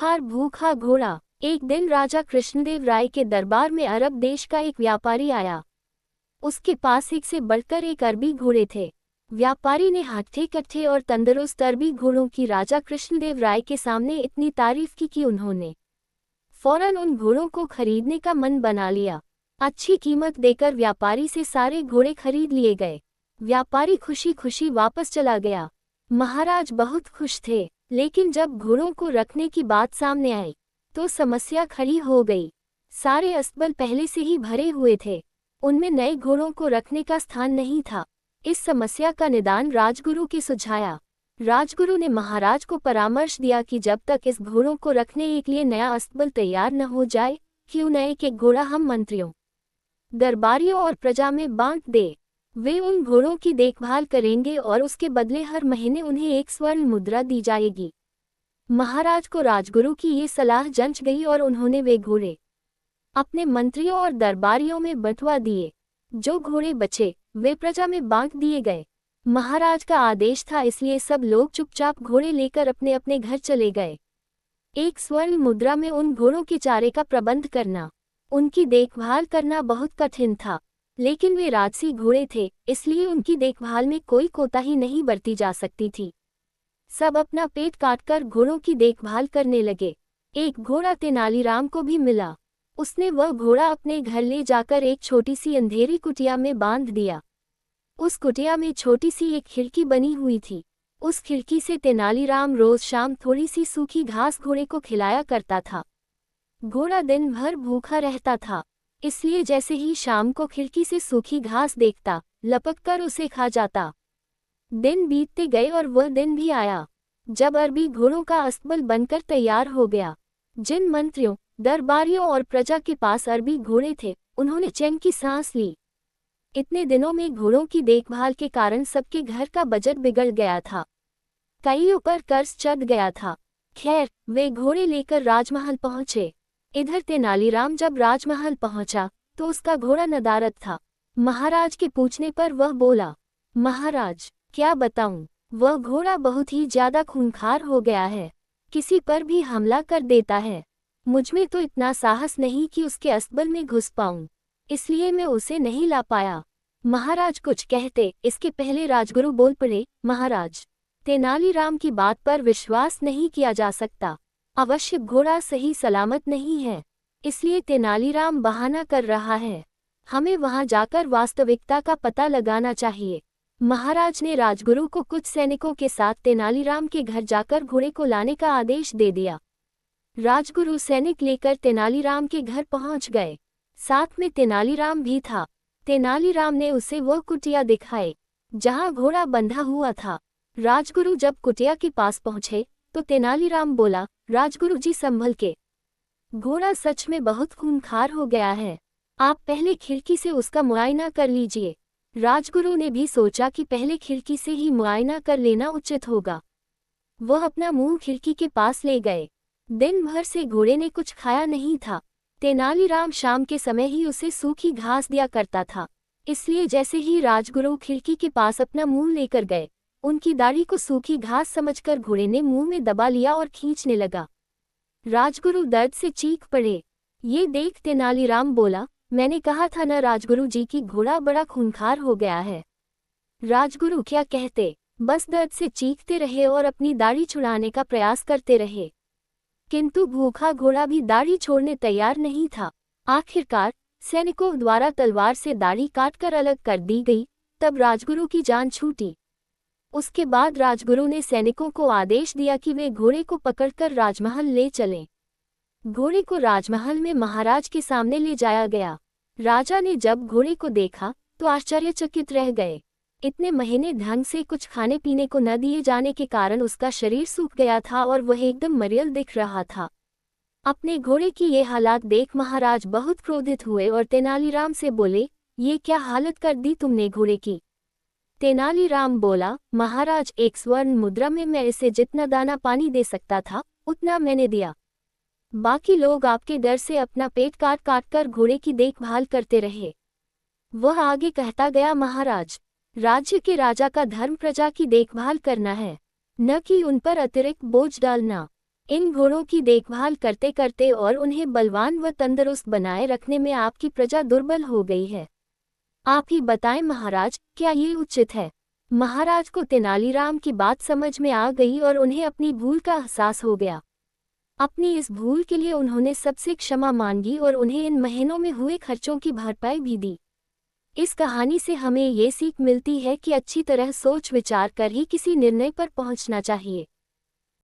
खूंखार भूखा घोड़ा। एक दिन राजा कृष्णदेव राय के दरबार में अरब देश का एक व्यापारी आया। उसके पास एक से बढ़कर एक अरबी घोड़े थे। व्यापारी ने हट्टे कट्टे और तंदुरुस्त अरबी घोड़ों की राजा कृष्णदेव राय के सामने इतनी तारीफ की कि उन्होंने फौरन उन घोड़ों को खरीदने का मन बना लिया। अच्छी कीमत देकर व्यापारी से सारे घोड़े खरीद लिए गए। व्यापारी खुशी खुशी वापस चला गया। महाराज बहुत खुश थे, लेकिन जब घोड़ों को रखने की बात सामने आई तो समस्या खड़ी हो गई। सारे अस्तबल पहले से ही भरे हुए थे, उनमें नए घोड़ों को रखने का स्थान नहीं था। इस समस्या का निदान राजगुरु के सुझाया। राजगुरु ने महाराज को परामर्श दिया कि जब तक इस घोड़ों को रखने के लिए नया अस्तबल तैयार न हो जाए, क्यों न एक एक घोड़ा हम मंत्रियों, दरबारियों और प्रजा में बांट दे। वे उन घोड़ों की देखभाल करेंगे और उसके बदले हर महीने उन्हें एक स्वर्ण मुद्रा दी जाएगी। महाराज को राजगुरु की ये सलाह जंच गई और उन्होंने वे घोड़े अपने मंत्रियों और दरबारियों में बंटवा दिए। जो घोड़े बचे वे प्रजा में बांट दिए गए। महाराज का आदेश था, इसलिए सब लोग चुपचाप घोड़े लेकर अपने अपने घर चले गए। एक स्वर्ण मुद्रा में उन घोड़ों के चारे का प्रबंध करना, उनकी देखभाल करना बहुत कठिन था, लेकिन वे राजसी घोड़े थे, इसलिए उनकी देखभाल में कोई कोताही नहीं बरती जा सकती थी। सब अपना पेट काटकर घोड़ों की देखभाल करने लगे। एक घोड़ा तेनालीराम को भी मिला। उसने वह घोड़ा अपने घर ले जाकर एक छोटी सी अंधेरी कुटिया में बांध दिया। उस कुटिया में छोटी सी एक खिड़की बनी हुई थी। उस खिड़की से तेनालीराम रोज शाम थोड़ी सी सूखी घास घोड़े को खिलाया करता था। घोड़ा दिन भर भूखा रहता था, इसलिए जैसे ही शाम को खिड़की से सूखी घास देखता, लपककर उसे खा जाता। दिन बीतते गए और वह दिन भी आया जब अरबी घोड़ों का अस्तबल बनकर तैयार हो गया। जिन मंत्रियों, दरबारियों और प्रजा के पास अरबी घोड़े थे, उन्होंने चैन की सांस ली। इतने दिनों में घोड़ों की देखभाल के कारण सबके घर का बजट बिगड़ गया था। कईयों पर कर्ज चढ़ गया था। खैर, वे घोड़े लेकर राजमहल पहुंचे। इधर तेनालीराम जब राजमहल पहुंचा तो उसका घोड़ा नदारद था। महाराज के पूछने पर वह बोला, महाराज क्या बताऊं, वह घोड़ा बहुत ही ज्यादा खूंखार हो गया है, किसी पर भी हमला कर देता है। मुझमें तो इतना साहस नहीं कि उसके अस्तबल में घुस पाऊं, इसलिए मैं उसे नहीं ला पाया। महाराज कुछ कहते इसके पहले राजगुरु बोल पड़े, महाराज तेनालीराम की बात पर विश्वास नहीं किया जा सकता। अवश्य घोड़ा सही सलामत नहीं है, इसलिए तेनालीराम बहाना कर रहा है। हमें वहां जाकर वास्तविकता का पता लगाना चाहिए। महाराज ने राजगुरु को कुछ सैनिकों के साथ तेनालीराम के घर जाकर घोड़े को लाने का आदेश दे दिया। राजगुरु सैनिक लेकर तेनालीराम के घर पहुंच गए। साथ में तेनालीराम भी था। तेनालीराम ने उसे वह कुटिया दिखाई जहां घोड़ा बंधा हुआ था। राजगुरु जब कुटिया के पास पहुंचे तो तेनालीराम बोला, राजगुरु जी संभल के, घोड़ा सच में बहुत खूंखार हो गया है, आप पहले खिड़की से उसका मुआयना कर लीजिए। राजगुरु ने भी सोचा कि पहले खिड़की से ही मुआयना कर लेना उचित होगा। वह अपना मुंह खिड़की के पास ले गए। दिन भर से घोड़े ने कुछ खाया नहीं था। तेनालीराम शाम के समय ही उसे सूखी घास दिया करता था, इसलिए जैसे ही राजगुरु खिड़की के पास अपना मुंह लेकर गए, उनकी दाढ़ी को सूखी घास समझकर घोड़े ने मुंह में दबा लिया और खींचने लगा। राजगुरु दर्द से चीख पड़े। ये देख तेनालीराम बोला, मैंने कहा था न राजगुरु जी की घोड़ा बड़ा खूंखार हो गया है। राजगुरु क्या कहते, बस दर्द से चीखते रहे और अपनी दाढ़ी छुड़ाने का प्रयास करते रहे, किंतु भूखा घोड़ा भी दाढ़ी छोड़ने तैयार नहीं था। आखिरकार सैनिकों द्वारा तलवार से दाढ़ी काटकर अलग कर दी गई। तब राजगुरु की जान छूटी। उसके बाद राजगुरु ने सैनिकों को आदेश दिया कि वे घोड़े को पकड़कर राजमहल ले चलें। घोड़े को राजमहल में महाराज के सामने ले जाया गया। राजा ने जब घोड़े को देखा तो आश्चर्यचकित रह गए। इतने महीने ढंग से कुछ खाने पीने को न दिए जाने के कारण उसका शरीर सूख गया था और वह एकदम मरियल दिख रहा था। अपने घोड़े की ये हालात देख महाराज बहुत क्रोधित हुए और तेनालीराम से बोले, ये क्या हालत कर दी तुमने घोड़े की। तेनालीराम बोला, महाराज एक स्वर्ण मुद्रा में मैं इसे जितना दाना पानी दे सकता था उतना मैंने दिया। बाकी लोग आपके डर से अपना पेट काट काट कर घोड़े की देखभाल करते रहे। वह आगे कहता गया, महाराज राज्य के राजा का धर्म प्रजा की देखभाल करना है, न कि उन पर अतिरिक्त बोझ डालना। इन घोड़ों की देखभाल करते करते और उन्हें बलवान व तंदुरुस्त बनाए रखने में आपकी प्रजा दुर्बल हो गई है। आप ही बताएं महाराज, क्या ये उचित है? महाराज को तेनालीराम की बात समझ में आ गई और उन्हें अपनी भूल का एहसास हो गया। अपनी इस भूल के लिए उन्होंने सबसे क्षमा मांगी और उन्हें इन महीनों में हुए खर्चों की भरपाई भी दी। इस कहानी से हमें ये सीख मिलती है कि अच्छी तरह सोच विचार कर ही किसी निर्णय पर पहुंचना चाहिए।